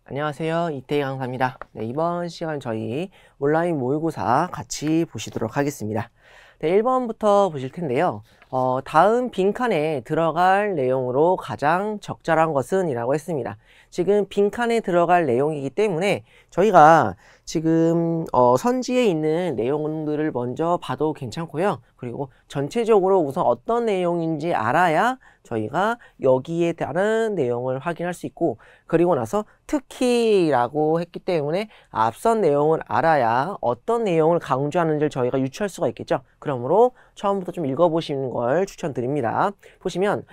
안녕하세요. 이태희 강사입니다. 네, 이번 시간 저희 온라인 모의고사 같이 보시도록 하겠습니다. 네, 1번부터 보실 텐데요. 다음 빈칸에 들어갈 내용으로 가장 적절한 것은 이라고 했습니다. 지금 빈칸에 들어갈 내용이기 때문에 저희가 지금 선지에 있는 내용들을 먼저 봐도 괜찮고요. 그리고 전체적으로 우선 어떤 내용인지 알아야 저희가 여기에 따른 내용을 확인할 수 있고, 그리고 나서 특히라고 했기 때문에 앞선 내용을 알아야 어떤 내용을 강조하는지를 저희가 유추할 수가 있겠죠. 그러므로 처음부터 좀 읽어보시는 걸 추천드립니다. 보시면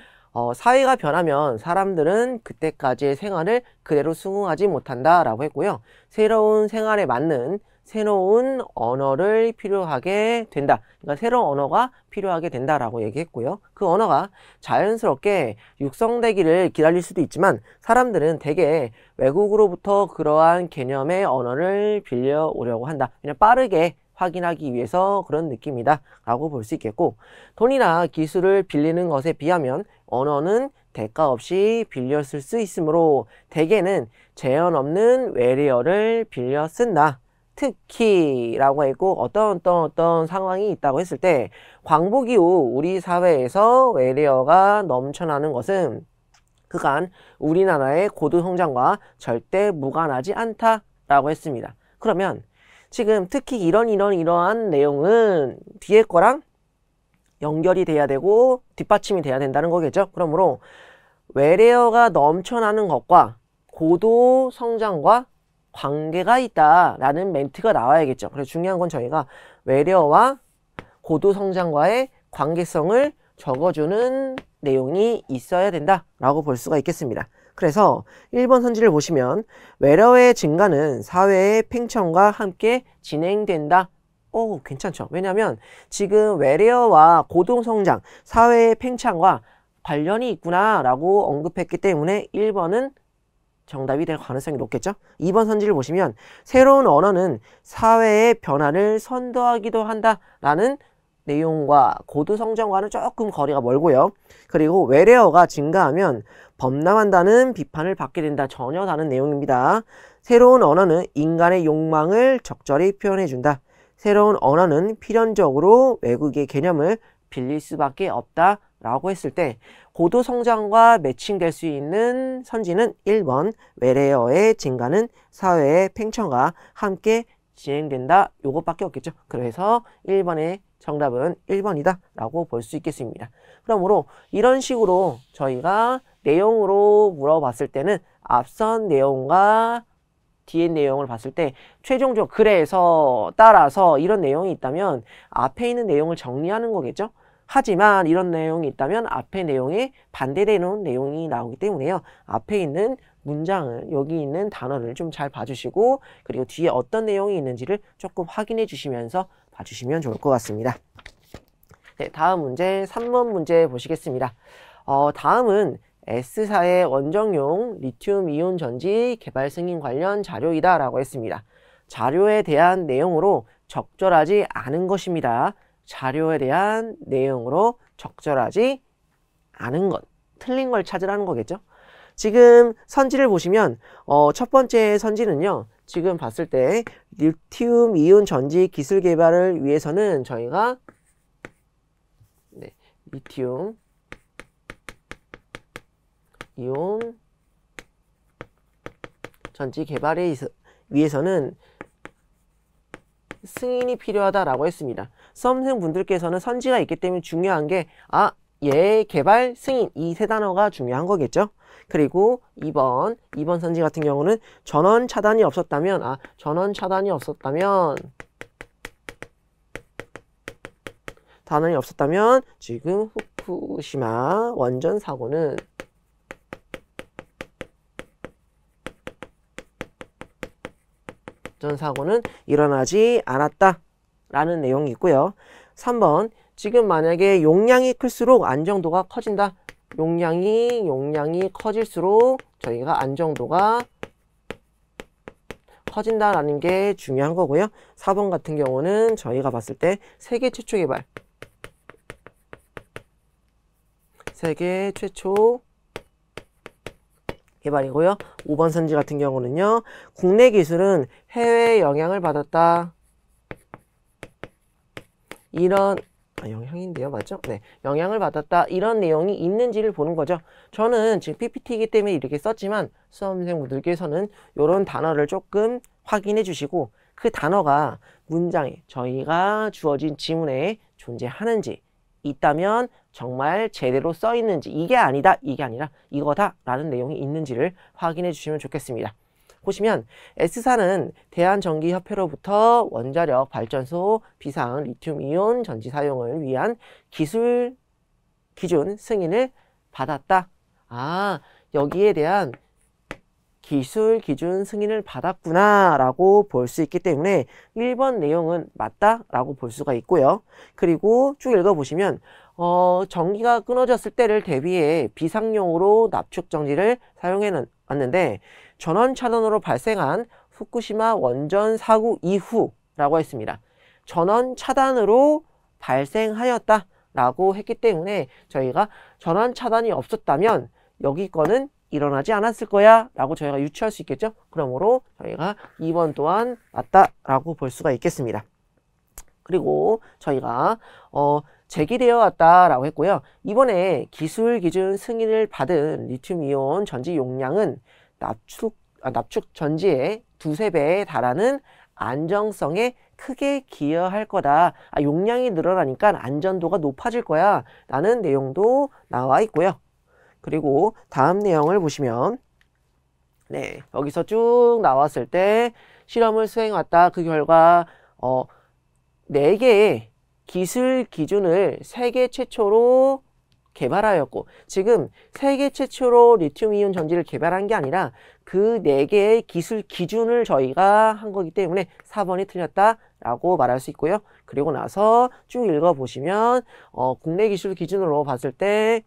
사회가 변하면 사람들은 그때까지의 생활을 그대로 수긍하지 못한다 라고 했고요. 새로운 생활에 맞는 새로운 언어를 필요하게 된다. 그러니까 새로운 언어가 필요하게 된다라고 얘기했고요. 그 언어가 자연스럽게 육성되기를 기다릴 수도 있지만 사람들은 대개 외국으로부터 그러한 개념의 언어를 빌려오려고 한다. 그냥 빠르게 확인하기 위해서 그런 느낌이다 라고 볼 수 있겠고, 돈이나 기술을 빌리는 것에 비하면 언어는 대가 없이 빌렸을 수 있으므로 대개는 제한 없는 외래어를 빌려 쓴다. 특히 라고 했고, 어떤 상황이 있다고 했을 때 광복 이후 우리 사회에서 외래어가 넘쳐나는 것은 그간 우리나라의 고도 성장과 절대 무관하지 않다라고 했습니다. 그러면 지금 특히 이러한 내용은 뒤에 거랑 연결이 돼야 되고 뒷받침이 돼야 된다는 거겠죠. 그러므로 외래어가 넘쳐나는 것과 고도 성장과 관계가 있다라는 멘트가 나와야겠죠. 그래서 중요한 건 저희가 외래어와 고도 성장과의 관계성을 적어주는 내용이 있어야 된다라고 볼 수가 있겠습니다. 그래서 1번 선지를 보시면 외래어의 증가는 사회의 팽창과 함께 진행된다. 오, 괜찮죠? 왜냐하면 지금 외래어와 고도 성장, 사회의 팽창과 관련이 있구나 라고 언급했기 때문에 1번은 정답이 될 가능성이 높겠죠? 2번 선지를 보시면 새로운 언어는 사회의 변화를 선도하기도 한다라는 내용과 고도 성장과는 조금 거리가 멀고요. 그리고 외래어가 증가하면 범람한다는 비판을 받게 된다. 전혀 다른 내용입니다. 새로운 언어는 인간의 욕망을 적절히 표현해준다. 새로운 언어는 필연적으로 외국의 개념을 빌릴 수밖에 없다 라고 했을 때 고도 성장과 매칭될 수 있는 선지는 1번 외래어의 증가는 사회의 팽창과 함께 진행된다. 요것밖에 없겠죠. 그래서 1번의 정답은 1번이다 라고 볼 수 있겠습니다. 그러므로 이런 식으로 저희가 내용으로 물어봤을 때는 앞선 내용과 뒤에 내용을 봤을 때 최종적 그래서 따라서 이런 내용이 있다면 앞에 있는 내용을 정리하는 거겠죠. 하지만 이런 내용이 있다면 앞에 내용에 반대되는 내용이 나오기 때문에요. 앞에 있는 문장을, 여기 있는 단어를 좀 잘 봐주시고, 그리고 뒤에 어떤 내용이 있는지를 조금 확인해 주시면서 봐주시면 좋을 것 같습니다. 네, 다음 문제 3번 문제 보시겠습니다. 다음은 S사의 원정용 리튬 이온 전지 개발 승인 관련 자료이다 라고 했습니다. 자료에 대한 내용으로 적절하지 않은 것입니다. 자료에 대한 내용으로 적절하지 않은 것, 틀린 걸 찾으라는 거겠죠. 지금 선지를 보시면 첫 번째 선지는요, 지금 봤을 때 리튬 이온 전지 기술 개발을 위해서는 저희가 리튬 이온 전지 개발에 위해서는 승인이 필요하다라고 했습니다. 수험생분들께서는 선지가 있기 때문에 중요한 게 얘 개발 승인 이 세 단어가 중요한 거겠죠. 그리고 2번 선지 같은 경우는 전원 차단이 없었다면 단원이 없었다면 지금 후쿠시마 원전 사고는 일어나지 않았다 라는 내용이 있고요. 3번 지금 만약에 용량이 클수록 안정도가 커진다. 용량이 커질수록 저희가 안정도가 커진다라는 게 중요한 거고요. 4번 같은 경우는 저희가 봤을 때 세계 최초 개발, 세계 최초 개발이고요. 5번 선지 같은 경우는요. 국내 기술은 해외 영향을 받았다. 이런 영향인데요. 맞죠? 네. 영향을 받았다. 이런 내용이 있는지를 보는 거죠. 저는 지금 PPT이기 때문에 이렇게 썼지만 수험생분들께서는 이런 단어를 조금 확인해 주시고 그 단어가 문장에 저희가 주어진 지문에 존재하는지 있다면 정말 제대로 써 있는지 이게 아니다. 이게 아니라 이거다 라는 내용이 있는지를 확인해 주시면 좋겠습니다. 보시면 S사는 대한전기협회로부터 원자력 발전소 비상 리튬이온 전지 사용을 위한 기술 기준 승인을 받았다. 아, 여기에 대한 기술 기준 승인을 받았구나 라고 볼 수 있기 때문에 1번 내용은 맞다 라고 볼 수가 있고요. 그리고 쭉 읽어보시면 전기가 끊어졌을 때를 대비해 비상용으로 납축전지를 사용해 왔는데 전원차단으로 발생한 후쿠시마 원전 사고 이후라고 했습니다. 전원차단으로 발생하였다 라고 했기 때문에 저희가 전원차단이 없었다면 여기 거는 일어나지 않았을 거야 라고 저희가 유추할 수 있겠죠. 그러므로 저희가 2번 또한 맞다 라고 볼 수가 있겠습니다. 그리고 저희가 제기되어 왔다 라고 했고요. 이번에 기술 기준 승인을 받은 리튬이온 전지 용량은 납축 전지의 2~3배에 달하는 안정성에 크게 기여할 거다. 용량이 늘어나니까 안전도가 높아질 거야 라는 내용도 나와 있고요. 그리고 다음 내용을 보시면 네, 여기서 쭉 나왔을 때 실험을 수행해왔다. 그 결과 4개의 기술 기준을 세계 최초로 개발하였고 지금 세계 최초로 리튬이온 전지를 개발한 게 아니라 그 4개의 기술 기준을 저희가 한 거기 때문에 4번이 틀렸다 라고 말할 수 있고요. 그리고 나서 쭉 읽어보시면 국내 기술 기준으로 봤을 때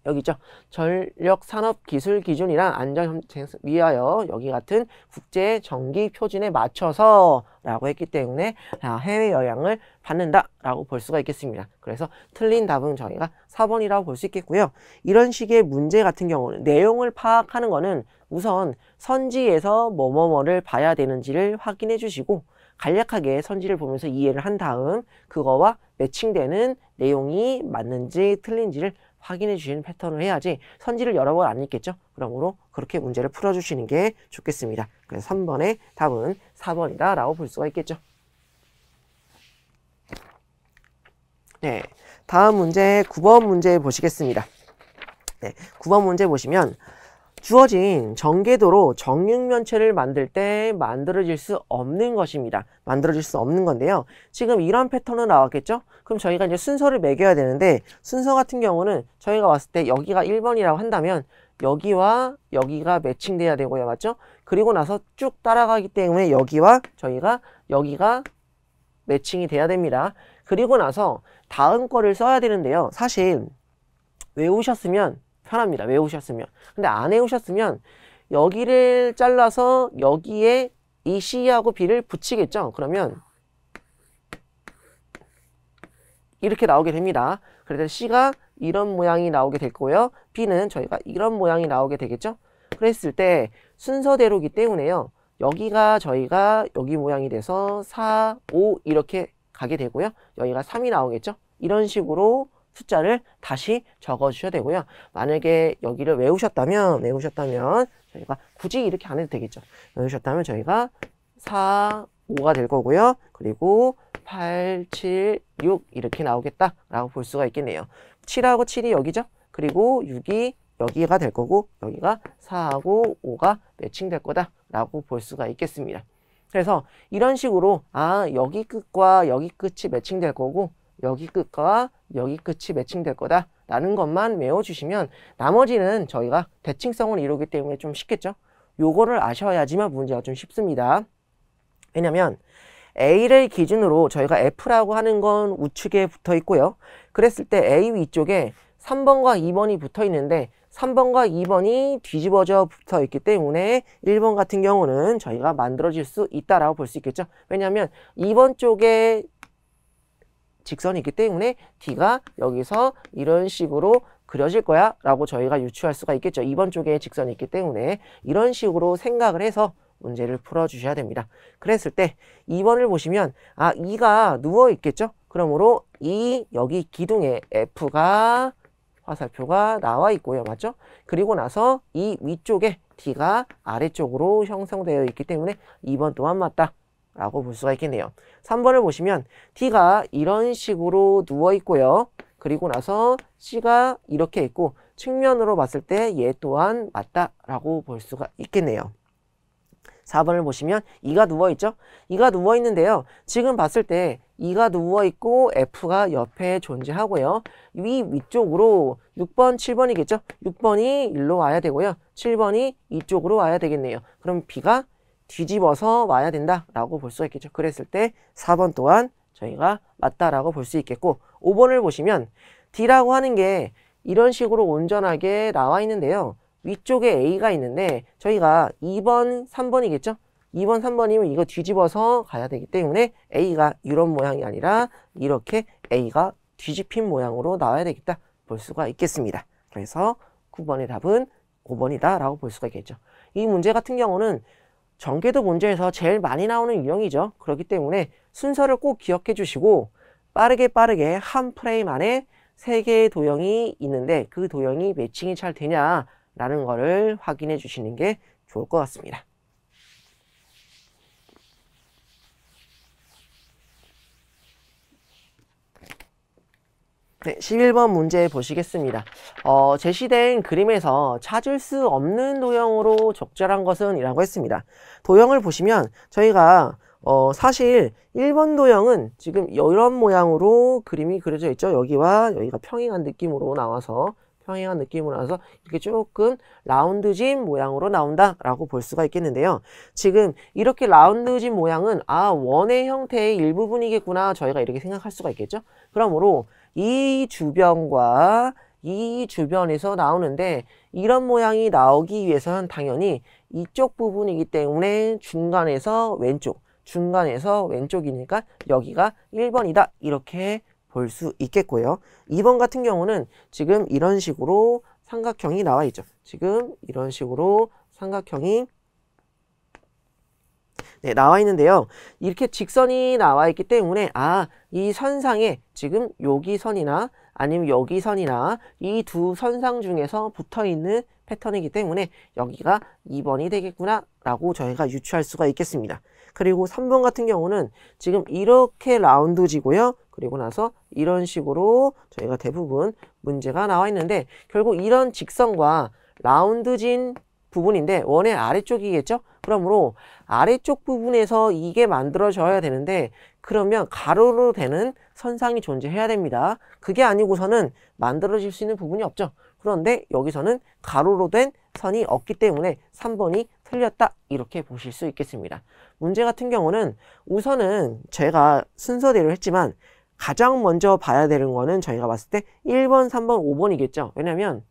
여기 있죠. 전력산업기술기준이랑 안전 위하여 여기 같은 국제 전기 표준에 맞춰서 라고 했기 때문에 해외 영향을 받는다 라고 볼 수가 있겠습니다. 그래서 틀린 답은 저희가 4번이라고 볼 수 있겠고요. 이런 식의 문제 같은 경우는 내용을 파악하는 거는 우선 선지에서 뭐뭐뭐를 봐야 되는지를 확인해 주시고 간략하게 선지를 보면서 이해를 한 다음 그거와 매칭되는 내용이 맞는지 틀린지를 확인해 주시는 패턴을 해야지 선지를 여러 번 안 읽겠죠. 그러므로 그렇게 문제를 풀어주시는 게 좋겠습니다. 그래서 3번의 답은 4번이다 라고 볼 수가 있겠죠. 네, 다음 문제 9번 문제 보시겠습니다. 네, 9번 문제 보시면 주어진 전개도로 정육면체를 만들 때 만들어질 수 없는 것입니다. 만들어질 수 없는 건데요. 지금 이런 패턴은 나왔겠죠? 그럼 저희가 이제 순서를 매겨야 되는데 순서 같은 경우는 저희가 왔을 때 여기가 1번이라고 한다면 여기와 여기가 매칭돼야 되고요. 맞죠? 그리고 나서 쭉 따라가기 때문에 여기와 저희가 여기가 매칭이 돼야 됩니다. 그리고 나서 다음 거를 써야 되는데요. 사실 외우셨으면 편합니다. 외우셨으면. 근데 안 외우셨으면 여기를 잘라서 여기에 이 C하고 B를 붙이겠죠. 그러면 이렇게 나오게 됩니다. 그래서 C가 이런 모양이 나오게 될 거고요. B는 저희가 이런 모양이 나오게 되겠죠. 그랬을 때 순서대로기 때문에요. 여기가 저희가 여기 모양이 돼서 4, 5 이렇게 가게 되고요. 여기가 3이 나오겠죠. 이런 식으로 숫자를 다시 적어 주셔야 되고요. 만약에 여기를 외우셨다면 저희가 굳이 이렇게 안 해도 되겠죠. 외우셨다면 저희가 4, 5가 될 거고요. 그리고 8, 7, 6 이렇게 나오겠다 라고 볼 수가 있겠네요. 7하고 7이 여기죠. 그리고 6이 여기가 될 거고 여기가 4하고 5가 매칭될 거다 라고 볼 수가 있겠습니다. 그래서 이런 식으로 여기 끝과 여기 끝이 매칭될 거고 여기 끝과 여기 끝이 매칭될 거다 라는 것만 외워주시면 나머지는 저희가 대칭성을 이루기 때문에 좀 쉽겠죠. 요거를 아셔야지만 문제가 좀 쉽습니다. 왜냐면 A를 기준으로 저희가 F라고 하는 건 우측에 붙어 있고요. 그랬을 때 A 위쪽에 3번과 2번이 붙어 있는데 3번과 2번이 뒤집어져 붙어 있기 때문에 1번 같은 경우는 저희가 만들어질 수 있다라고 볼 수 있겠죠. 왜냐하면 2번 쪽에 직선이 있기 때문에 D가 여기서 이런 식으로 그려질 거야 라고 저희가 유추할 수가 있겠죠. 2번 쪽에 직선이 있기 때문에 이런 식으로 생각을 해서 문제를 풀어주셔야 됩니다. 그랬을 때 2번을 보시면 2가 누워 있겠죠. 그러므로 여기 기둥에 F가 화살표가 나와 있고요. 맞죠? 그리고 나서 이 위쪽에 D가 아래쪽으로 형성되어 있기 때문에 2번 또한 맞다 라고 볼 수가 있겠네요. 3번을 보시면 D가 이런 식으로 누워 있고요. 그리고 나서 C가 이렇게 있고 측면으로 봤을 때 얘 또한 맞다 라고 볼 수가 있겠네요. 4번을 보시면 2가 누워있죠? 2가 누워있는데요. 지금 봤을 때 2가 누워있고 F가 옆에 존재하고요. 위 위쪽으로 6번, 7번이겠죠? 6번이 일로 와야 되고요. 7번이 이쪽으로 와야 되겠네요. 그럼 B가 뒤집어서 와야 된다라고 볼 수가 있겠죠. 그랬을 때 4번 또한 저희가 맞다라고 볼 수 있겠고 5번을 보시면 D라고 하는 게 이런 식으로 온전하게 나와 있는데요. 위쪽에 A가 있는데 저희가 2번, 3번이겠죠? 2번, 3번이면 이거 뒤집어서 가야 되기 때문에 A가 이런 모양이 아니라 이렇게 A가 뒤집힌 모양으로 나와야 되겠다 볼 수가 있겠습니다. 그래서 9번의 답은 5번이다 라고 볼 수가 있겠죠. 이 문제 같은 경우는 전개도 문제에서 제일 많이 나오는 유형이죠. 그렇기 때문에 순서를 꼭 기억해 주시고 빠르게 한 프레임 안에 3개의 도형이 있는데 그 도형이 매칭이 잘 되냐 라는 거를 확인해 주시는 게 좋을 것 같습니다. 네, 11번 문제 보시겠습니다. 제시된 그림에서 찾을 수 없는 도형으로 적절한 것은 이라고 했습니다. 도형을 보시면 저희가 사실 1번 도형은 지금 이런 모양으로 그림이 그려져 있죠. 여기와 여기가 평행한 느낌으로 나와서 이렇게 조금 라운드진 모양으로 나온다라고 볼 수가 있겠는데요. 지금 이렇게 라운드진 모양은 원의 형태의 일부분이겠구나 저희가 이렇게 생각할 수가 있겠죠. 그러므로 이 주변과 이 주변에서 나오는데 이런 모양이 나오기 위해서는 당연히 이쪽 부분이기 때문에 중간에서 왼쪽이니까 여기가 1번이다 이렇게 볼 수 있겠고요. 2번 같은 경우는 지금 이런 식으로 삼각형이 나와 있죠. 지금 이런 식으로 삼각형이 나와 있는데요. 이렇게 직선이 나와 있기 때문에 이 선상에 지금 여기 선이나 아니면 여기 선이나 이 두 선상 중에서 붙어 있는 패턴이기 때문에 여기가 2번이 되겠구나 라고 저희가 유추할 수가 있겠습니다. 그리고 3번 같은 경우는 지금 이렇게 라운드지고요. 그리고 나서 이런 식으로 저희가 대부분 문제가 나와 있는데 결국 이런 직선과 라운드진 부분인데 원의 아래쪽이겠죠? 그러므로 아래쪽 부분에서 이게 만들어져야 되는데 그러면 가로로 되는 선상이 존재해야 됩니다. 그게 아니고서는 만들어질 수 있는 부분이 없죠. 그런데 여기서는 가로로 된 선이 없기 때문에 3번이 틀렸다 이렇게 보실 수 있겠습니다. 문제 같은 경우는 우선은 제가 순서대로 했지만 가장 먼저 봐야 되는 거는 저희가 봤을 때 1번, 3번, 5번이겠죠. 왜냐면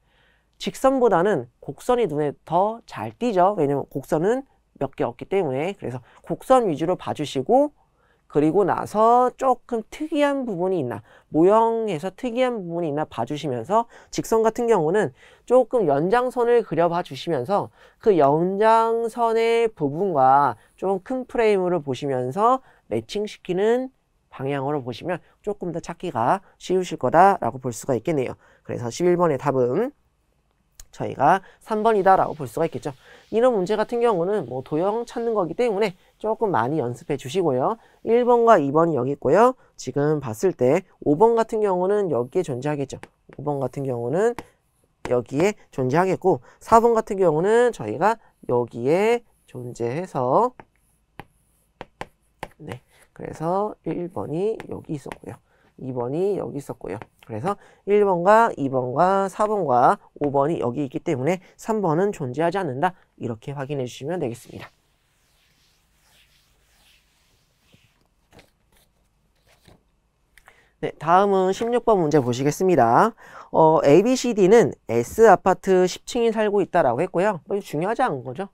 직선보다는 곡선이 눈에 더 잘 띄죠. 왜냐면 곡선은 몇 개 없기 때문에. 그래서 곡선 위주로 봐주시고 그리고 나서 조금 특이한 부분이 있나, 모형에서 특이한 부분이 있나 봐주시면서 직선 같은 경우는 조금 연장선을 그려봐 주시면서 그 연장선의 부분과 좀 큰 프레임으로 보시면서 매칭시키는 방향으로 보시면 조금 더 찾기가 쉬우실 거다라고 볼 수가 있겠네요. 그래서 11번의 답은 저희가 3번이다 라고 볼 수가 있겠죠. 이런 문제 같은 경우는 뭐 도형 찾는 거기 때문에 조금 많이 연습해 주시고요. 1번과 2번이 여기 있고요. 지금 봤을 때 5번 같은 경우는 여기에 존재하겠죠. 5번 같은 경우는 여기에 존재하겠고 4번 같은 경우는 저희가 여기에 존재해서 그래서 1번이 여기 있었고요. 2번이 여기 있었고요. 그래서 1번과 2번과 4번과 5번이 여기 있기 때문에 3번은 존재하지 않는다. 이렇게 확인해 주시면 되겠습니다. 네, 다음은 16번 문제 보시겠습니다. ABCD는 S아파트 10층이 살고 있다라고 했고요. 중요하지 않은 거죠.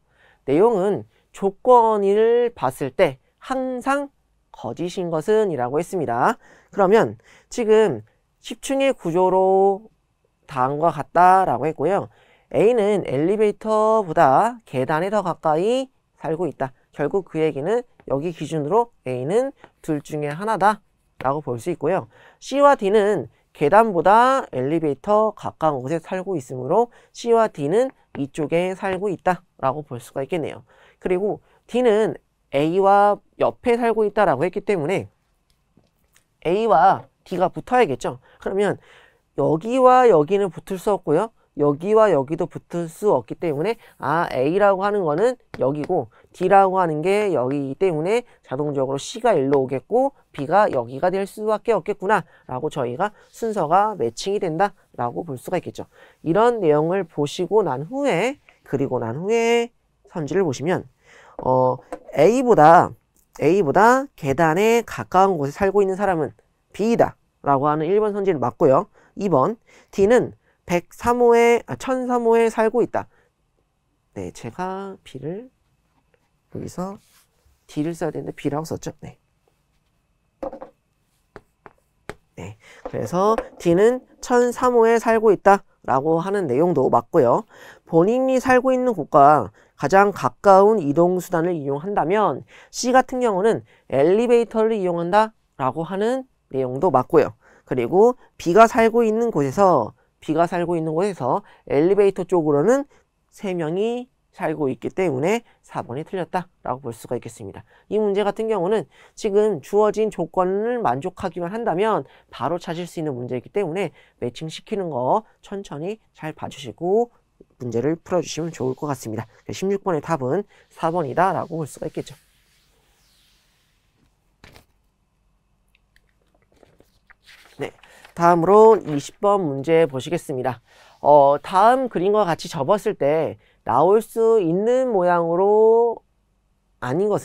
내용은 조건을 봤을 때 항상 거짓인 것은 이라고 했습니다. 그러면 지금 10층의 구조로 다음과 같다라고 했고요. A는 엘리베이터보다 계단에 더 가까이 살고 있다. 결국 그 얘기는 여기 기준으로 A는 둘 중에 하나다 라고 볼 수 있고요. C와 D는 계단보다 엘리베이터 가까운 곳에 살고 있으므로 C와 D는 이쪽에 살고 있다 라고 볼 수가 있겠네요. 그리고 D는 A와 옆에 살고 있다라고 했기 때문에 A와 D가 붙어야겠죠. 그러면 여기와 여기는 붙을 수 없고요. 여기와 여기도 붙을 수 없기 때문에 A라고 하는 거는 여기고 D라고 하는 게 여기이기 때문에 자동적으로 C가 일로 오겠고 B가 여기가 될 수밖에 없겠구나 라고 저희가 순서가 매칭이 된다 라고 볼 수가 있겠죠. 이런 내용을 보시고 난 후에 그리고 난 후에 선지를 보시면 A보다 계단에 가까운 곳에 살고 있는 사람은 B이다 라고 하는 1번 선지를 맞고요. 2번 D는 1003호에 살고 있다. 네, 제가 B를 여기서 D를 써야 되는데 B라고 썼죠. 네. 네. 그래서 D는 1003호에 살고 있다 라고 하는 내용도 맞고요. 본인이 살고 있는 곳과 가장 가까운 이동수단을 이용한다면 C 같은 경우는 엘리베이터를 이용한다 라고 하는 내용도 맞고요. 그리고 B가 살고 있는 곳에서 엘리베이터 쪽으로는 3명이 살고 있기 때문에 4번이 틀렸다 라고 볼 수가 있겠습니다. 이 문제 같은 경우는 지금 주어진 조건을 만족하기만 한다면 바로 찾을 수 있는 문제이기 때문에 매칭시키는 거 천천히 잘 봐주시고 문제를 풀어주시면 좋을 것 같습니다. 16번의 답은 4번이다 라고 볼 수가 있겠죠. 네, 다음으로 20번 문제 보시겠습니다. 다음 그림과 같이 접었을 때 나올 수 있는 모양으로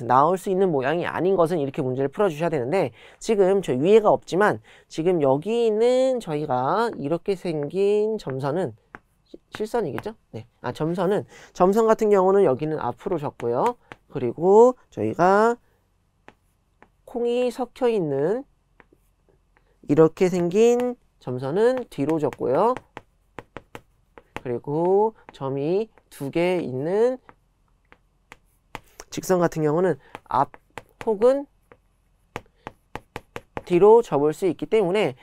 나올 수 있는 모양이 아닌 것은 이렇게 문제를 풀어주셔야 되는데 지금 저 위에가 없지만 지금 여기 있는 저희가 이렇게 생긴 점선은 실선이겠죠? 네. 점선 같은 경우는 여기는 앞으로 적고요. 그리고 저희가 콩이 섞여 있는 이렇게 생긴 점선은 뒤로 적고요. 그리고 점이 2개 있는 직선 같은 경우는 앞 혹은 뒤로 접을 수 있기 때문에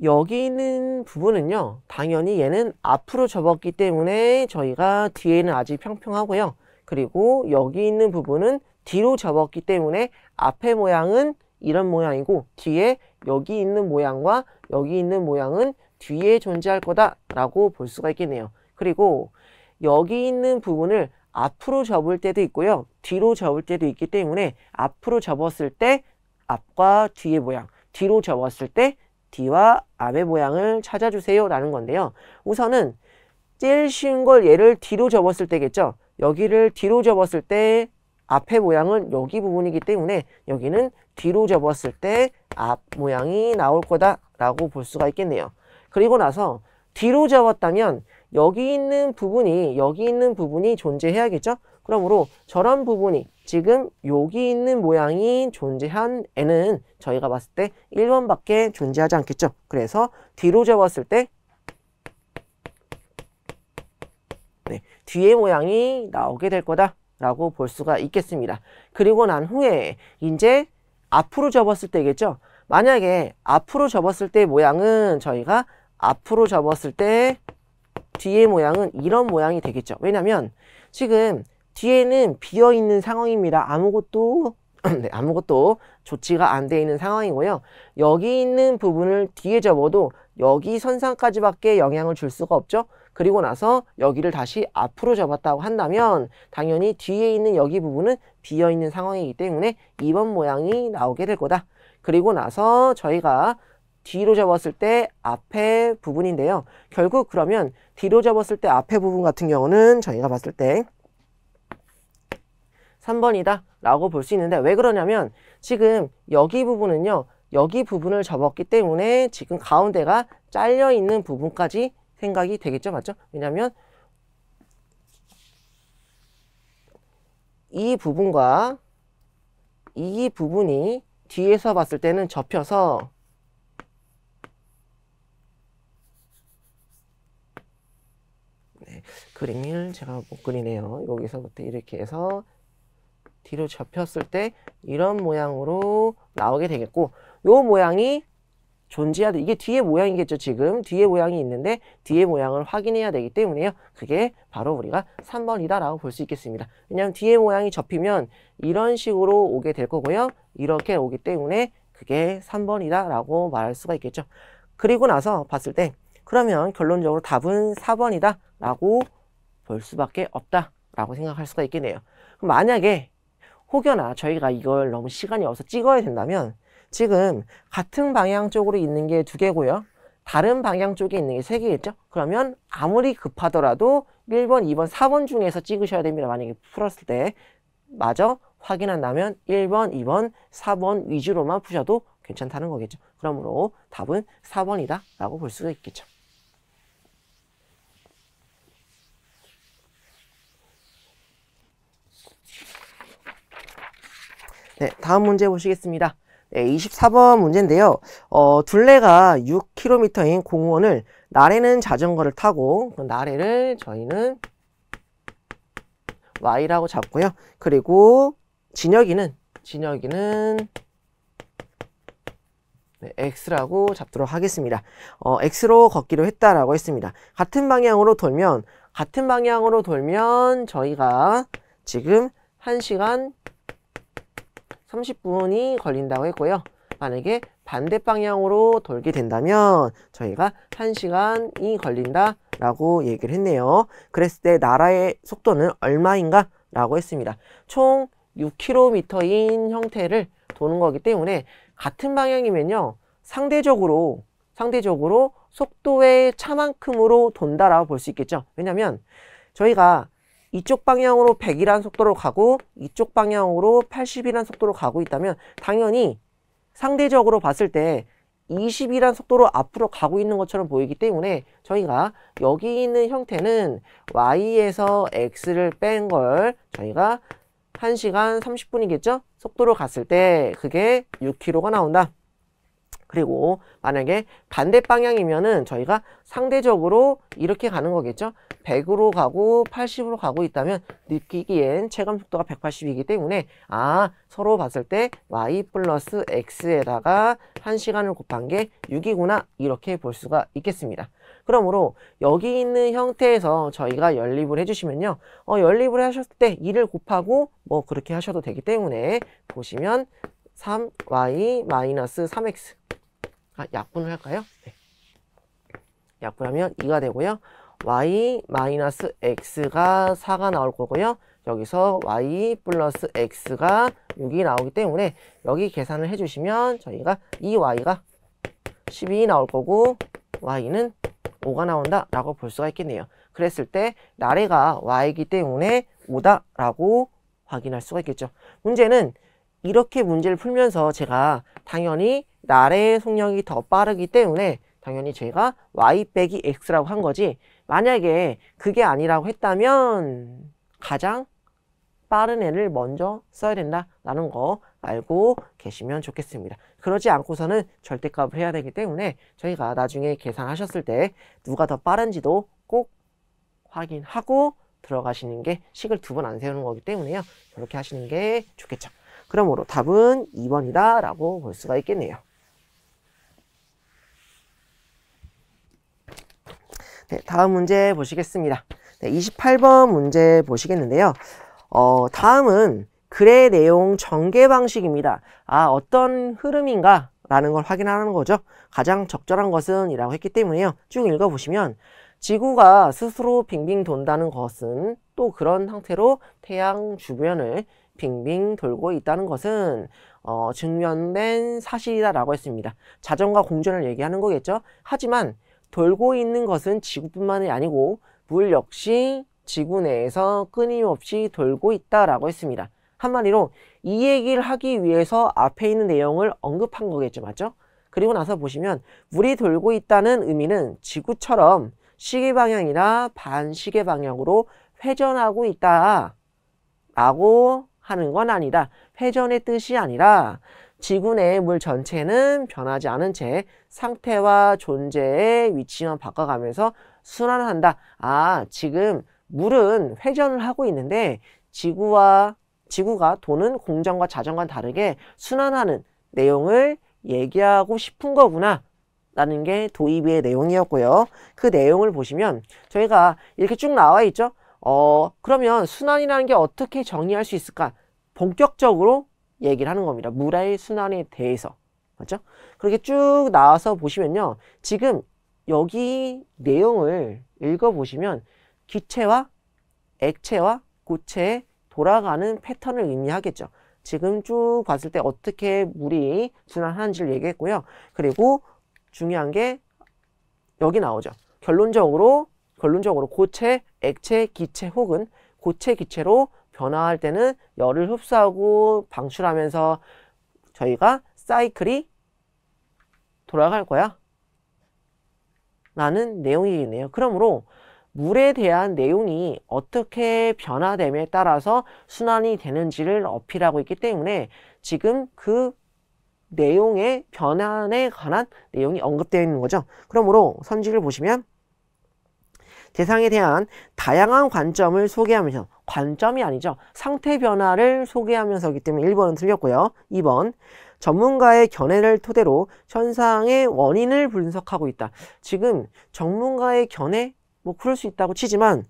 여기 있는 부분은요. 당연히 얘는 앞으로 접었기 때문에 저희가 뒤에는 아직 평평하고요. 그리고 여기 있는 부분은 뒤로 접었기 때문에 앞의 모양은 이런 모양이고 뒤에 여기 있는 모양과 여기 있는 모양은 뒤에 존재할 거다 라고 볼 수가 있겠네요. 그리고 여기 있는 부분을 앞으로 접을 때도 있고요. 뒤로 접을 때도 있기 때문에 앞으로 접었을 때 앞과 뒤의 모양, 뒤로 접었을 때 뒤와 앞의 모양을 찾아주세요 라는 건데요. 우선은 제일 쉬운 걸 얘를 뒤로 접었을 때겠죠. 여기를 뒤로 접었을 때 앞의 모양은 여기 부분이기 때문에 여기는 뒤로 접었을 때 앞 모양이 나올 거다 라고 볼 수가 있겠네요. 그리고 나서 뒤로 접었다면 여기 있는 부분이 존재해야겠죠. 그러므로 저런 부분이 지금 여기 있는 모양이 존재한 애는 저희가 봤을 때 1번밖에 존재하지 않겠죠. 그래서 뒤로 접었을 때 뒤의 모양이 나오게 될 거다 라고 볼 수가 있겠습니다. 그리고 난 후에 이제 앞으로 접었을 때겠죠. 만약에 앞으로 접었을 때 모양은 저희가 앞으로 접었을 때 뒤의 모양은 이런 모양이 되겠죠. 왜냐면 지금 뒤에는 비어있는 상황입니다. 아무것도 조치가 안 돼 있는 상황이고요. 여기 있는 부분을 뒤에 접어도 여기 선상까지밖에 영향을 줄 수가 없죠. 그리고 나서 여기를 다시 앞으로 접었다고 한다면 당연히 뒤에 있는 여기 부분은 비어있는 상황이기 때문에 2번 모양이 나오게 될 거다. 그리고 나서 저희가 뒤로 접었을 때 앞에 부분인데요. 결국 그러면 뒤로 접었을 때 앞에 부분 같은 경우는 저희가 봤을 때 3번이다 라고 볼 수 있는데 왜 그러냐면 지금 여기 부분은요. 여기 부분을 접었기 때문에 지금 가운데가 잘려 있는 부분까지 생각이 되겠죠. 맞죠? 왜냐면 이 부분과 이 부분이 뒤에서 봤을 때는 접혀서 그림을 제가 못 그리네요. 여기서부터 이렇게 해서 뒤로 접혔을 때 이런 모양으로 나오게 되겠고, 요 모양이 존재하다. 이게 뒤에 모양이겠죠. 지금 뒤에 모양이 있는데 뒤에 모양을 확인해야 되기 때문에요. 그게 바로 우리가 3번이다 라고 볼 수 있겠습니다. 왜냐하면 뒤에 모양이 접히면 이런 식으로 오게 될 거고요. 이렇게 오기 때문에 그게 3번이다 라고 말할 수가 있겠죠. 그리고 나서 봤을 때 그러면 결론적으로 답은 4번이다 라고 볼 수밖에 없다 라고 생각할 수가 있겠네요. 그럼 만약에 혹여나 저희가 이걸 너무 시간이 없어서 찍어야 된다면 지금 같은 방향 쪽으로 있는 게 2개고요. 다른 방향 쪽에 있는 게 3개겠죠? 그러면 아무리 급하더라도 1번, 2번, 4번 중에서 찍으셔야 됩니다. 만약에 풀었을 때 마저 확인한다면 1번, 2번, 4번 위주로만 푸셔도 괜찮다는 거겠죠. 그러므로 답은 4번이다 라고 볼 수가 있겠죠. 네, 다음 문제 보시겠습니다. 네, 24번 문제인데요. 둘레가 6km인 공원을 나래는 자전거를 타고 나래를 저희는 Y라고 잡고요. 그리고 진혁이는 네, X라고 잡도록 하겠습니다. X로 걷기로 했다라고 했습니다. 같은 방향으로 돌면 저희가 지금 1시간 30분이 걸린다고 했고요. 만약에 반대 방향으로 돌게 된다면 저희가 1시간이 걸린다 라고 얘기를 했네요. 그랬을 때 나라의 속도는 얼마인가 라고 했습니다. 총 6km인 형태를 도는 거기 때문에 같은 방향이면요. 상대적으로 속도의 차만큼으로 돈다라고 볼 수 있겠죠. 왜냐면 저희가 이쪽 방향으로 100이라는 속도로 가고 이쪽 방향으로 80이라는 속도로 가고 있다면 당연히 상대적으로 봤을 때 20이라는 속도로 앞으로 가고 있는 것처럼 보이기 때문에 저희가 여기 있는 형태는 Y에서 X를 뺀 걸 저희가 1시간 30분이겠죠? 속도로 갔을 때 그게 6km가 나온다. 그리고 만약에 반대 방향이면은 저희가 상대적으로 이렇게 가는 거겠죠. 100으로 가고 80으로 가고 있다면 느끼기엔 체감 속도가 180이기 때문에 서로 봤을 때 y 플러스 x에다가 1시간을 곱한 게 6이구나 이렇게 볼 수가 있겠습니다. 그러므로 여기 있는 형태에서 저희가 연립을 해주시면요. 연립을 하셨을 때 2를 곱하고 뭐 그렇게 하셔도 되기 때문에 보시면 3y-3x 약분을 할까요? 네. 약분하면 2가 되고요. y-x가 4가 나올 거고요. 여기서 y 플러스 x가 6이 나오기 때문에 여기 계산을 해주시면 저희가 이 y가 12 나올 거고 y는 5가 나온다 라고 볼 수가 있겠네요. 그랬을 때 나래가 y이기 때문에 5다 라고 확인할 수가 있겠죠. 문제는 이렇게 문제를 풀면서 제가 당연히 나래의 속력이 더 빠르기 때문에 당연히 제가 y 빼기 x라고 한 거지, 만약에 그게 아니라고 했다면 가장 빠른 애를 먼저 써야 된다라는 거 알고 계시면 좋겠습니다. 그러지 않고서는 절대값을 해야 되기 때문에 저희가 나중에 계산하셨을 때 누가 더 빠른지도 꼭 확인하고 들어가시는 게 식을 2번 안 세우는 거기 때문에요. 이렇게 하시는 게 좋겠죠. 그러므로 답은 2번이다 라고 볼 수가 있겠네요. 네, 다음 문제 보시겠습니다. 네, 28번 문제 보시겠는데요. 다음은 글의 내용 전개 방식입니다. 어떤 흐름인가 라는 걸 확인하는 거죠. 가장 적절한 것은 이라고 했기 때문에요. 쭉 읽어보시면 지구가 스스로 빙빙 돈다는 것은, 또 그런 상태로 태양 주변을 빙빙 돌고 있다는 것은 증명된 사실이다 라고 했습니다. 자전과 공전을 얘기하는 거겠죠. 하지만 돌고 있는 것은 지구뿐만이 아니고 물 역시 지구 내에서 끊임없이 돌고 있다라고 했습니다. 한마디로 이 얘기를 하기 위해서 앞에 있는 내용을 언급한 거겠죠. 맞죠? 그리고 나서 보시면 물이 돌고 있다는 의미는 지구처럼 시계 방향이나 반시계 방향으로 회전하고 있다 라고 하는 건 아니다. 회전의 뜻이 아니라 지구 내의 물 전체는 변하지 않은 채 상태와 존재의 위치만 바꿔가면서 순환한다. 지금 물은 회전을 하고 있는데 지구가 도는 공전과 자전과 다르게 순환하는 내용을 얘기하고 싶은 거구나 라는 게 도입의 내용이었고요. 그 내용을 보시면 저희가 이렇게 쭉 나와 있죠. 그러면 순환이라는 게 어떻게 정의할 수 있을까? 본격적으로 얘기를 하는 겁니다. 물의 순환에 대해서. 맞죠? 그렇게 쭉 나와서 보시면요. 지금 여기 내용을 읽어보시면 기체와 액체와 고체의 돌아가는 패턴을 의미하겠죠. 지금 쭉 봤을 때 어떻게 물이 순환하는지를 얘기했고요. 그리고 중요한 게 여기 나오죠. 결론적으로 고체, 액체, 기체 혹은 고체, 기체로 변화할 때는 열을 흡수하고 방출하면서 저희가 사이클이 돌아갈 거야 라는 내용이겠네요. 그러므로 물에 대한 내용이 어떻게 변화됨에 따라서 순환이 되는지를 어필하고 있기 때문에 지금 그 내용의 변환에 관한 내용이 언급되어 있는 거죠. 그러므로 선지를 보시면 대상에 대한 다양한 관점을 소개하면서, 관점이 아니죠. 상태 변화를 소개하면서이기 때문에 1번은 틀렸고요. 2번, 전문가의 견해를 토대로 현상의 원인을 분석하고 있다. 지금 전문가의 견해? 뭐 그럴 수 있다고 치지만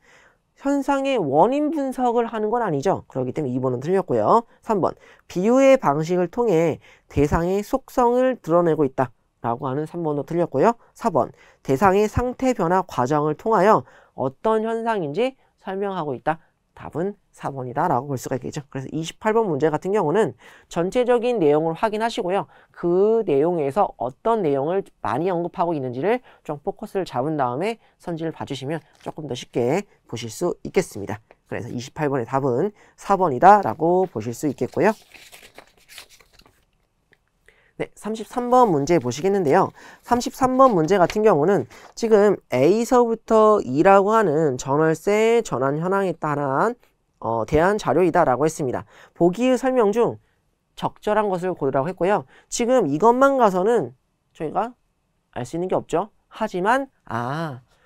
현상의 원인 분석을 하는 건 아니죠. 그렇기 때문에 2번은 틀렸고요. 3번, 비유의 방식을 통해 대상의 속성을 드러내고 있다 라고 하는 3번도 틀렸고요. 4번, 대상의 상태 변화 과정을 통하여 어떤 현상인지 설명하고 있다. 답은 4번이다 라고 볼 수가 있겠죠. 그래서 28번 문제 같은 경우는 전체적인 내용을 확인하시고요. 그 내용에서 어떤 내용을 많이 언급하고 있는지를 좀 포커스를 잡은 다음에 선지를 봐주시면 조금 더 쉽게 보실 수 있겠습니다. 그래서 28번의 답은 4번이다 라고 보실 수 있겠고요. 네, 33번 문제 보시겠는데요. 33번 문제 같은 경우는 지금 A서부터 E라고 하는 전월세 전환 현황에 대한 자료이다라고 했습니다. 보기의 설명 중 적절한 것을 고르라고 했고요. 지금 이것만 가서는 저희가 알 수 있는 게 없죠. 하지만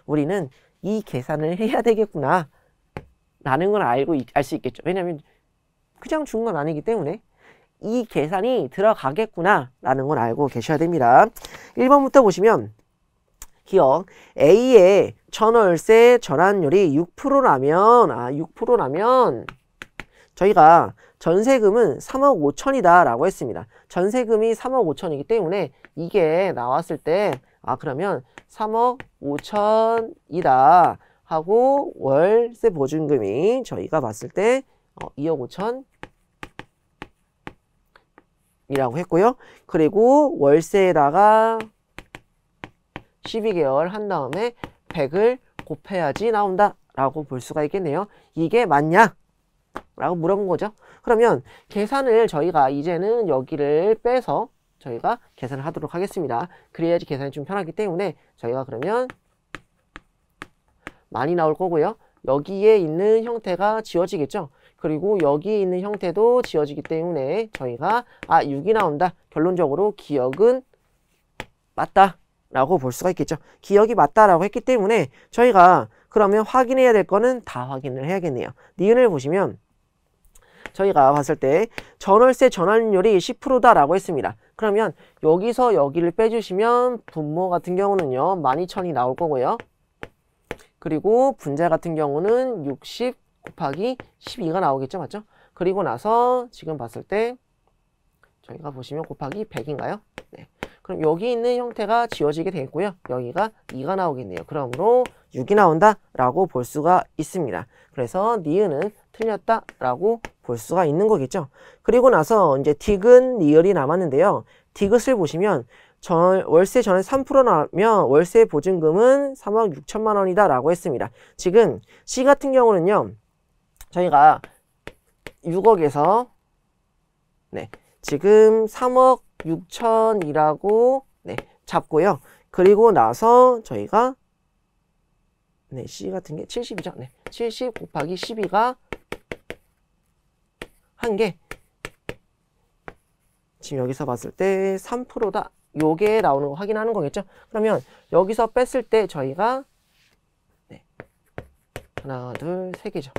우리는 이 계산을 해야 되겠구나 라는 걸 알 수 있겠죠. 왜냐하면 그냥 준 건 아니기 때문에 이 계산이 들어가겠구나 라는 걸 알고 계셔야 됩니다. 1번부터 보시면 기억, A의 전월세 전환율이 6%라면 6%라면 저희가 전세금은 3억 5천이다 라고 했습니다. 전세금이 3억 5천이기 때문에 이게 나왔을 때 그러면 3억 5천이다 하고 월세 보증금이 저희가 봤을 때 2억 5천 이라고 했고요. 그리고 월세에다가 12개월 한 다음에 100을 곱해야지 나온다 라고 볼 수가 있겠네요. 이게 맞냐? 라고 물어본 거죠. 그러면 계산을 저희가 이제는 여기를 빼서 저희가 계산을 하도록 하겠습니다. 그래야지 계산이 좀 편하기 때문에 저희가 그러면 많이 나올 거고요. 여기에 있는 형태가 지워지겠죠. 그리고 여기에 있는 형태도 지워지기 때문에 저희가 6이 나온다. 결론적으로 기억은 맞다 라고 볼 수가 있겠죠. 기억이 맞다라고 했기 때문에 저희가 그러면 확인해야 될 거는 다 확인을 해야겠네요. 니은을 보시면 저희가 봤을 때 전월세 전환율이 10%다 라고 했습니다. 그러면 여기서 여기를 빼주시면 분모 같은 경우는요 12,000이 나올 거고요. 그리고 분자 같은 경우는 60 곱하기 12가 나오겠죠. 맞죠? 그리고 나서 지금 봤을 때 저희가 보시면 곱하기 100인가요? 네. 그럼 여기 있는 형태가 지워지게 되겠고요. 여기가 2가 나오겠네요. 그러므로 6이 나온다 라고 볼 수가 있습니다. 그래서 니은은 틀렸다 라고 볼 수가 있는 거겠죠. 그리고 나서 이제 디귿, 리을이 남았는데요. 디귿을 보시면 월세 전에 3% 나면 월세 보증금은 3억 6천만 원이다 라고 했습니다. 지금 C 같은 경우는요. 저희가 6억에서 지금 3억 6천이라고 잡고요. 그리고 나서 저희가 C 같은 게 70이죠. 70 곱하기 12가 한 게 지금 여기서 봤을 때 3%다. 요게 나오는 거 확인하는 거겠죠. 그러면 여기서 뺐을 때 저희가 하나, 둘, 세 개죠.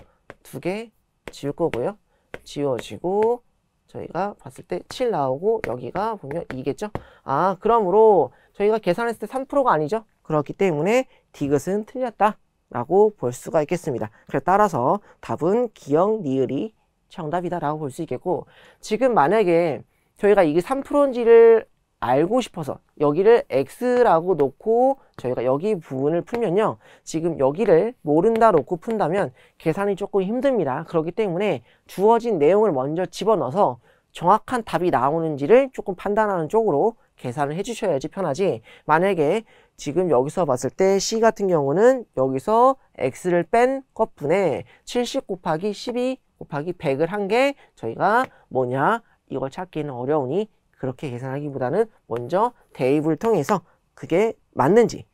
두 개 지울 거고요. 지워지고 저희가 봤을 때 7 나오고 여기가 보면 2겠죠. 아, 그러므로 저희가 계산했을 때 3%가 아니죠. 그렇기 때문에 디귿은 틀렸다 라고 볼 수가 있겠습니다. 그래서 따라서 답은 기역, 니을이 정답이다 라고 볼 수 있겠고, 지금 만약에 저희가 이게 3%인지를 알고 싶어서 여기를 x라고 놓고 저희가 여기 부분을 풀면요, 지금 여기를 모른다 놓고 푼다면 계산이 조금 힘듭니다. 그렇기 때문에 주어진 내용을 먼저 집어넣어서 정확한 답이 나오는지를 조금 판단하는 쪽으로 계산을 해주셔야지 편하지, 만약에 지금 여기서 봤을 때 C 같은 경우는 여기서 x를 뺀 것분에 70 곱하기 12 곱하기 100을 한 게 저희가 뭐냐 이걸 찾기는 어려우니 그렇게 계산하기보다는 먼저 대입을 통해서 그게 맞는지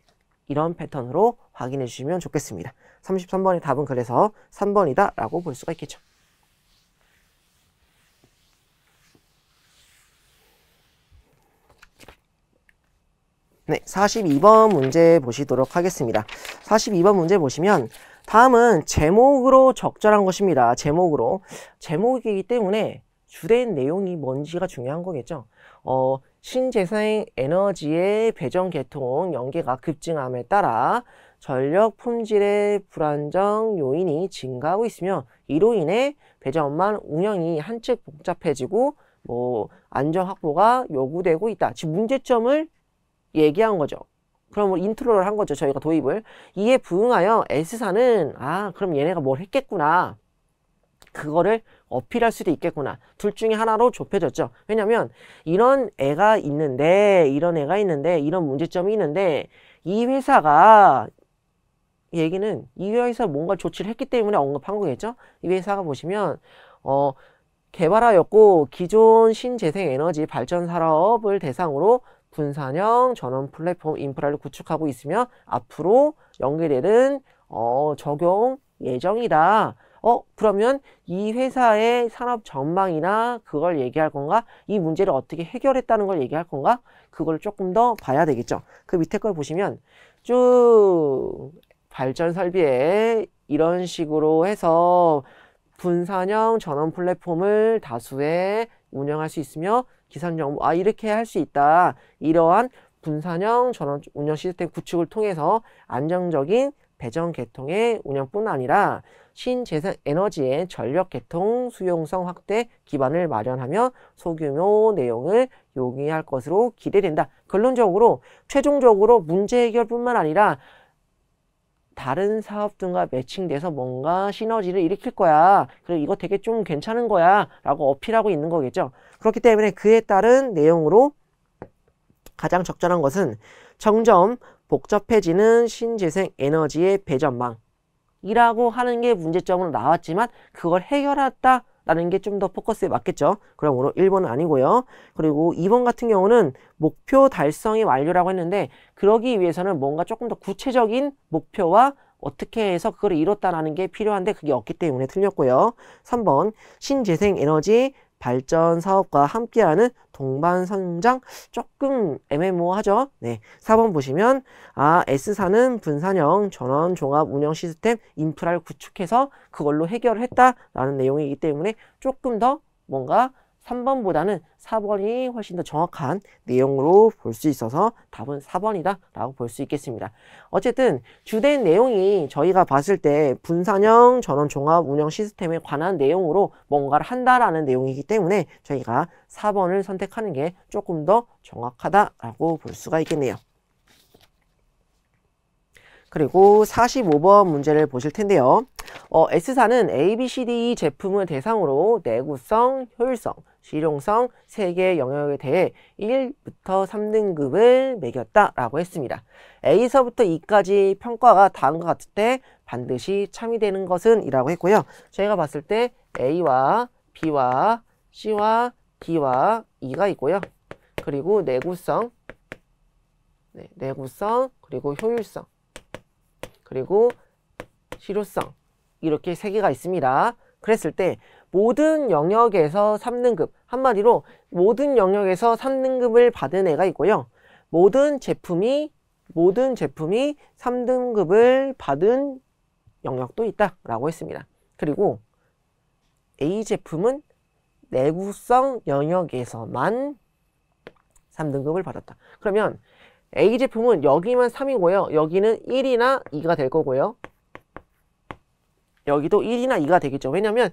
이런 패턴으로 확인해 주시면 좋겠습니다. 33번의 답은 그래서 3번이다 라고 볼 수가 있겠죠. 네, 42번 문제 보시도록 하겠습니다. 42번 문제 보시면 다음은 제목으로 적절한 것입니다. 제목이기 때문에 주된 내용이 뭔지가 중요한 거겠죠. 신재생 에너지의 배정 계통 연계가 급증함에 따라 전력 품질의 불안정 요인이 증가하고 있으며 이로 인해 배전망 운영이 한층 복잡해지고 안정 확보가 요구되고 있다. 즉 문제점을 얘기한 거죠. 그럼 인트로를 한 거죠. 저희가 도입을. 이에 부응하여 S사는 그럼 얘네가 뭘 했겠구나. 그거를 어필할 수도 있겠구나. 둘 중에 하나로 좁혀졌죠. 왜냐면 이런 애가 있는데 이런 문제점이 있는데 이 회사가 얘기는 이 회사가 뭔가 조치를 했기 때문에 언급한 거겠죠. 이 회사가 보시면 개발하였고 기존 신재생에너지 발전 산업을 대상으로 분산형 전원 플랫폼 인프라를 구축하고 있으며 앞으로 연계되는 적용 예정이다. 그러면 이 회사의 산업 전망이나 그걸 얘기할 건가? 이 문제를 어떻게 해결했다는 걸 얘기할 건가? 그걸 조금 더 봐야 되겠죠. 그 밑에 걸 보시면 쭉 발전 설비에 이런 식으로 해서 분산형 전원 플랫폼을 다수에 운영할 수 있으며 기산 정보 이렇게 할 수 있다. 이러한 분산형 전원 운영 시스템 구축을 통해서 안정적인 배전 계통의 운영뿐 아니라 신재생 에너지의 전력 계통 수용성 확대 기반을 마련하며 소규모 내용을 용이할 것으로 기대된다. 결론적으로 최종적으로 문제 해결뿐만 아니라 다른 사업 등과 매칭돼서 뭔가 시너지를 일으킬 거야. 그리고 이거 되게 좀 괜찮은 거야 라고 어필하고 있는 거겠죠. 그렇기 때문에 그에 따른 내용으로 가장 적절한 것은 점점 복잡해지는 신재생 에너지의 배전망 이라고 하는 게 문제점으로 나왔지만 그걸 해결했다라는 게 좀 더 포커스에 맞겠죠. 그러므로 1번은 아니고요. 그리고 2번 같은 경우는 목표 달성이 완료라고 했는데 그러기 위해서는 뭔가 조금 더 구체적인 목표와 어떻게 해서 그걸 이뤘다라는 게 필요한데 그게 없기 때문에 틀렸고요. 3번 신재생 에너지 발전 사업과 함께하는 동반 성장 조금 애매모호하죠. 네, 4번 보시면 S사는 분산형 전원 종합 운영 시스템 인프라를 구축해서 그걸로 해결을 했다라는 내용이기 때문에 조금 더 뭔가 3번보다는 4번이 훨씬 더 정확한 내용으로 볼 수 있어서 답은 4번이다 라고 볼 수 있겠습니다. 어쨌든 주된 내용이 저희가 봤을 때 분산형 전원 종합 운영 시스템에 관한 내용으로 뭔가를 한다라는 내용이기 때문에 저희가 4번을 선택하는 게 조금 더 정확하다라고 볼 수가 있겠네요. 그리고 45번 문제를 보실 텐데요. S사는 ABCD 제품을 대상으로 내구성, 효율성, 실용성 3개의 영역에 대해 1부터 3등급을 매겼다라고 했습니다. A서부터 E까지 평가가 다음과 같을 때 반드시 참이되는 것은 이라고 했고요. 저희가 봤을 때 A와 B와 C와 D와 E가 있고요. 그리고 내구성, 그리고 효율성, 그리고 실효성 이렇게 3개가 있습니다. 그랬을 때 모든 영역에서 3등급, 한마디로 모든 영역에서 3등급을 받은 애가 있고요. 모든 제품이 3등급을 받은 영역도 있다라고 했습니다. 그리고 A 제품은 내구성 영역에서만 3등급을 받았다. 그러면 A 제품은 여기만 3이고요. 여기는 1이나 2가 될 거고요. 여기도 1이나 2가 되겠죠. 왜냐면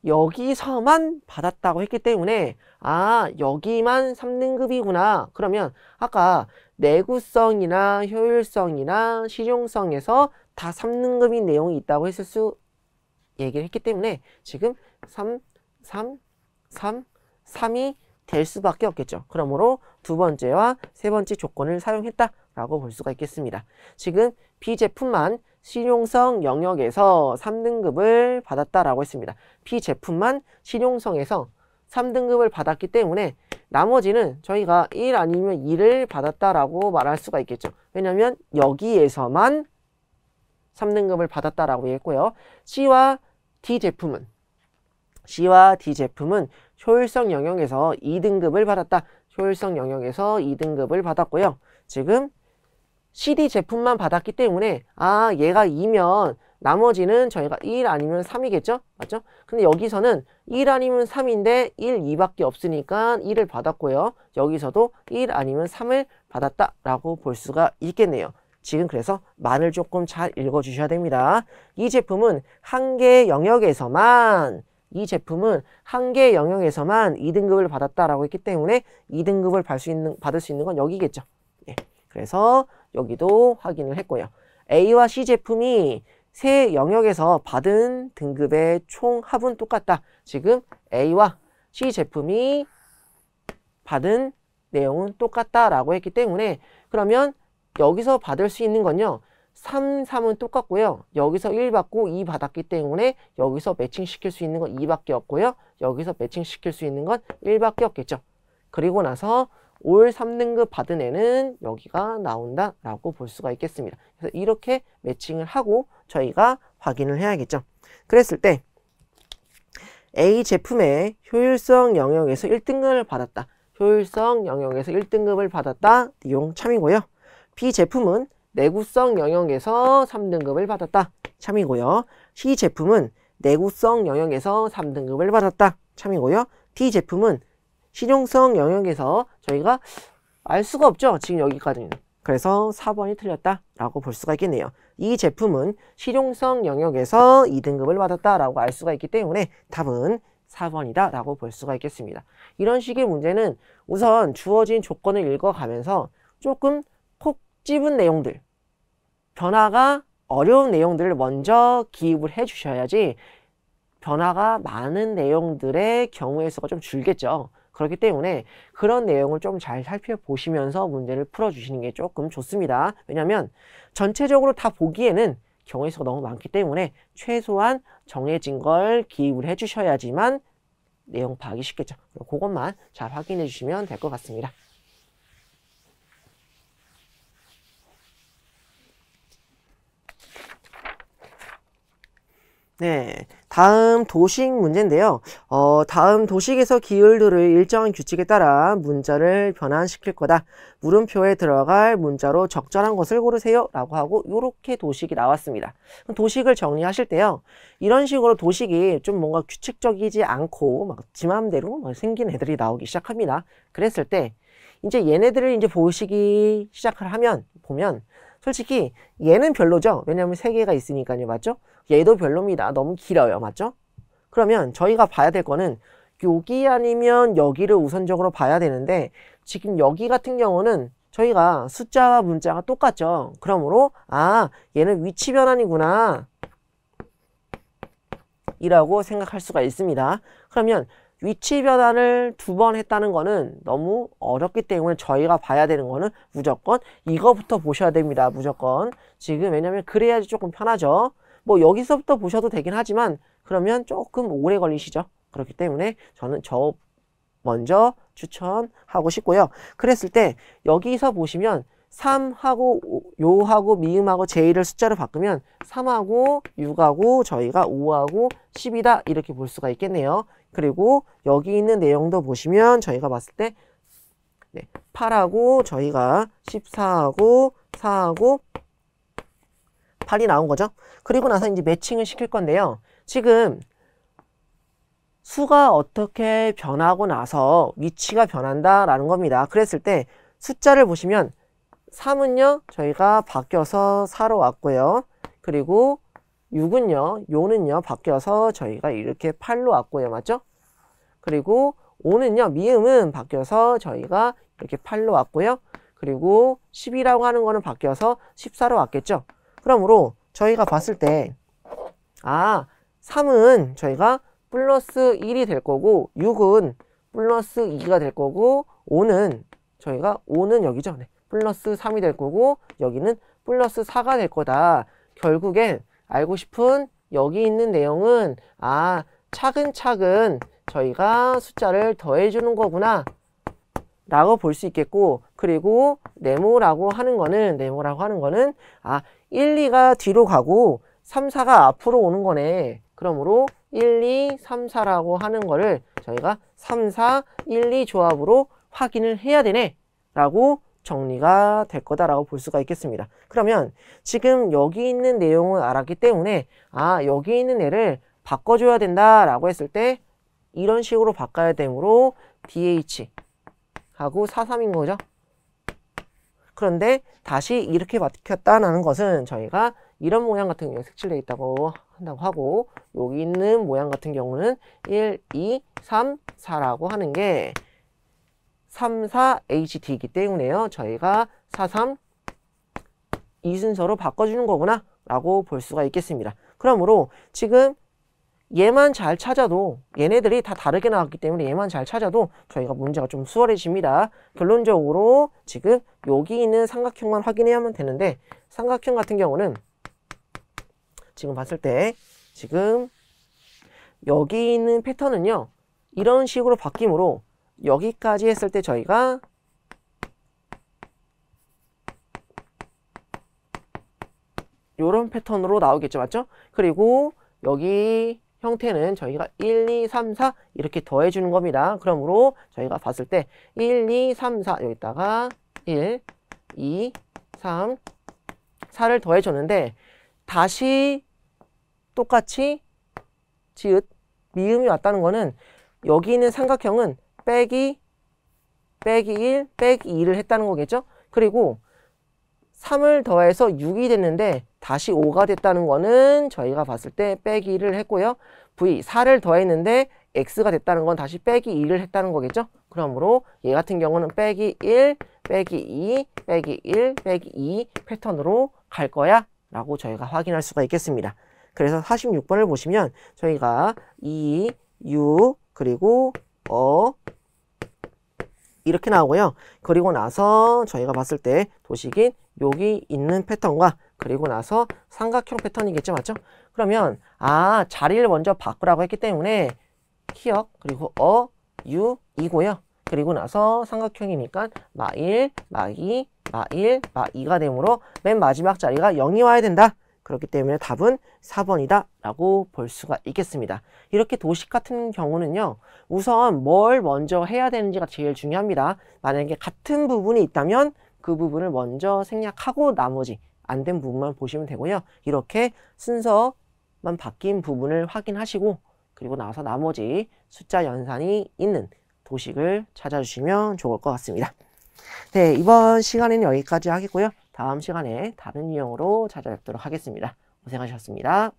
여기서만 받았다고 했기 때문에 여기만 3등급이구나. 그러면 아까 내구성이나 효율성이나 실용성에서 다 3등급인 내용이 있다고 했을 수 얘기를 했기 때문에 지금 3이 될 수밖에 없겠죠. 그러므로 두 번째와 세 번째 조건을 사용했다라고 볼 수가 있겠습니다. 지금 B 제품만 실용성 영역에서 3등급을 받았다라고 했습니다. B 제품만 실용성에서 3등급을 받았기 때문에 나머지는 저희가 1 아니면 2를 받았다라고 말할 수가 있겠죠. 왜냐하면 여기에서만 3등급을 받았다라고 했고요. C와 D 제품은 효율성 영역에서 2등급을 받았다. 효율성 영역에서 2등급을 받았고요. 지금 CD 제품만 받았기 때문에 얘가 2면 나머지는 저희가 1 아니면 3이겠죠? 맞죠? 근데 여기서는 1 아니면 3인데 1, 2밖에 없으니까 1을 받았고요. 여기서도 1 아니면 3을 받았다라고 볼 수가 있겠네요. 지금 그래서 말을 조금 잘 읽어주셔야 됩니다. 이 제품은 한계 영역에서만 2등급을 받았다라고 했기 때문에 2등급을 받을 수 있는 건 여기겠죠. 예. 그래서 여기도 확인을 했고요. A와 C 제품이 세 영역에서 받은 등급의 총 합은 똑같다. 지금 A와 C 제품이 받은 내용은 똑같다라고 했기 때문에 그러면 여기서 받을 수 있는 건요. 3은 똑같고요. 여기서 1 받고 2 받았기 때문에 여기서 매칭시킬 수 있는 건 2밖에 없고요. 여기서 매칭시킬 수 있는 건 1밖에 없겠죠. 그리고 나서 올 3등급 받은 애는 여기가 나온다라고 볼 수가 있겠습니다. 그래서 이렇게 매칭을 하고 저희가 확인을 해야겠죠. 그랬을 때 A 제품의 효율성 영역에서 1등급을 받았다. 효율성 영역에서 1등급을 받았다. 내용 참이고요. B 제품은 내구성 영역에서 3등급을 받았다. 참이고요. C 제품은 내구성 영역에서 3등급을 받았다. 참이고요. D 제품은 실용성 영역에서 저희가 알 수가 없죠. 지금 여기까지는. 그래서 4번이 틀렸다라고 볼 수가 있겠네요. 이 제품은 실용성 영역에서 2등급을 받았다라고 알 수가 있기 때문에 답은 4번이다라고 볼 수가 있겠습니다. 이런 식의 문제는 우선 주어진 조건을 읽어가면서 조금 콕 집은 내용들, 변화가 어려운 내용들을 먼저 기입을 해 주셔야지 변화가 많은 내용들의 경우의 수가 좀 줄겠죠. 그렇기 때문에 그런 내용을 좀 잘 살펴보시면서 문제를 풀어주시는 게 조금 좋습니다. 왜냐하면 전체적으로 다 보기에는 경우의 수가 너무 많기 때문에 최소한 정해진 걸 기입을 해 주셔야지만 내용 파악이 쉽겠죠. 그것만 잘 확인해 주시면 될 것 같습니다. 네, 다음 도식 문제인데요. 다음 도식에서 기울들을 일정한 규칙에 따라 문자를 변환시킬 거다. 물음표에 들어갈 문자로 적절한 것을 고르세요. 라고 하고 이렇게 도식이 나왔습니다. 도식을 정리하실 때요. 이런 식으로 도식이 좀 뭔가 규칙적이지 않고 막 지 맘대로 생긴 애들이 나오기 시작합니다. 그랬을 때 이제 얘네들을 이제 보시기 시작을 보면 솔직히 얘는 별로죠. 왜냐하면 3개가 있으니까요. 맞죠? 얘도 별로입니다. 너무 길어요. 맞죠? 그러면 저희가 봐야 될 거는 여기 아니면 여기를 우선적으로 봐야 되는데 지금 여기 같은 경우는 저희가 숫자와 문자가 똑같죠. 그러므로 얘는 위치 변환이구나 이라고 생각할 수가 있습니다. 그러면 위치 변환을 2번 했다는 거는 너무 어렵기 때문에 저희가 봐야 되는 거는 무조건 이거부터 보셔야 됩니다. 무조건. 지금 왜냐면 그래야지 조금 편하죠. 뭐 여기서부터 보셔도 되긴 하지만 그러면 조금 오래 걸리시죠. 그렇기 때문에 저는 저 먼저 추천하고 싶고요. 그랬을 때 여기서 보시면 3하고 요하고 미음하고 제이를 숫자로 바꾸면 3하고 6하고 저희가 5하고 10이다 이렇게 볼 수가 있겠네요. 그리고 여기 있는 내용도 보시면 저희가 봤을 때 8하고 저희가 14하고 4하고 8이 나온 거죠. 그리고 나서 이제 매칭을 시킬 건데요. 지금 수가 어떻게 변하고 나서 위치가 변한다라는 겁니다. 그랬을 때 숫자를 보시면 3은요, 저희가 바뀌어서 4로 왔고요. 그리고 6은요, 요는요, 바뀌어서 저희가 이렇게 8로 왔고요. 맞죠? 그리고 5는요, 미음은 바뀌어서 저희가 이렇게 8로 왔고요. 그리고 10이라고 하는 거는 바뀌어서 14로 왔겠죠? 그러므로 저희가 봤을 때, 3은 저희가 플러스 1이 될 거고, 6은 플러스 2가 될 거고, 5는 여기죠. 네. 플러스 3이 될 거고, 여기는 플러스 4가 될 거다. 결국엔 알고 싶은 여기 있는 내용은, 차근차근 저희가 숫자를 더해주는 거구나 라고 볼 수 있겠고, 그리고 네모라고 하는 거는 1, 2가 뒤로 가고 3, 4가 앞으로 오는 거네. 그러므로 1, 2, 3, 4라고 하는 거를 저희가 3, 4, 1, 2 조합으로 확인을 해야 되네 라고 정리가 될 거다라고 볼 수가 있겠습니다. 그러면 지금 여기 있는 내용을 알았기 때문에 여기 있는 애를 바꿔줘야 된다라고 했을 때 이런 식으로 바꿔야 되므로 DH 하고 43인 거죠. 그런데 다시 이렇게 바뀌었다는 것은 저희가 이런 모양 같은 경우에 색칠되어 있다고 한다고 하고, 여기 있는 모양 같은 경우는 1, 2, 3, 4라고 하는 게 3, 4, HD이기 때문에요. 저희가 4, 3 이 순서로 바꿔주는 거구나 라고 볼 수가 있겠습니다. 그러므로 지금 얘만 잘 찾아도, 얘네들이 다 다르게 나왔기 때문에 얘만 잘 찾아도 저희가 문제가 좀 수월해집니다. 결론적으로 지금 여기 있는 삼각형만 확인해야만 되는데, 삼각형 같은 경우는 지금 봤을 때 지금 여기 있는 패턴은요, 이런 식으로 바뀌므로 여기까지 했을 때 저희가 이런 패턴으로 나오겠죠. 맞죠? 그리고 여기 형태는 저희가 1, 2, 3, 4 이렇게 더해주는 겁니다. 그러므로 저희가 봤을 때 1, 2, 3, 4 여기다가 1, 2, 3, 4를 더해줬는데 다시 똑같이 지읒, 미음이 왔다는 거는 여기 있는 삼각형은 빼기 1, 빼기 2를 했다는 거겠죠? 그리고 3을 더해서 6이 됐는데 다시 5가 됐다는 거는 저희가 봤을 때 빼기 1을 했고요. V, 4를 더했는데 X가 됐다는 건 다시 빼기 2를 했다는 거겠죠? 그러므로 얘 같은 경우는 빼기 1, 빼기 2, 빼기 1, 빼기 2 패턴으로 갈 거야 라고 저희가 확인할 수가 있겠습니다. 그래서 46번을 보시면 저희가 2, 6, 그리고 이렇게 나오고요. 그리고 나서 저희가 봤을 때 도식인 여기 있는 패턴과 그리고 나서 삼각형 패턴이겠죠. 맞죠? 그러면 자리를 먼저 바꾸라고 했기 때문에 기억 그리고 유, 이고요. 그리고 나서 삼각형이니까 마1, 마2, 마1, 마2가 되므로 맨 마지막 자리가 0이 와야 된다. 그렇기 때문에 답은 4번이다 라고 볼 수가 있겠습니다. 이렇게 도식 같은 경우는요, 우선 뭘 먼저 해야 되는지가 제일 중요합니다. 만약에 같은 부분이 있다면 그 부분을 먼저 생략하고 나머지 안 된 부분만 보시면 되고요. 이렇게 순서만 바뀐 부분을 확인하시고 그리고 나서 나머지 숫자 연산이 있는 도식을 찾아주시면 좋을 것 같습니다. 네, 이번 시간에는 여기까지 하겠고요. 다음 시간에 다른 유형으로 찾아뵙도록 하겠습니다. 고생하셨습니다.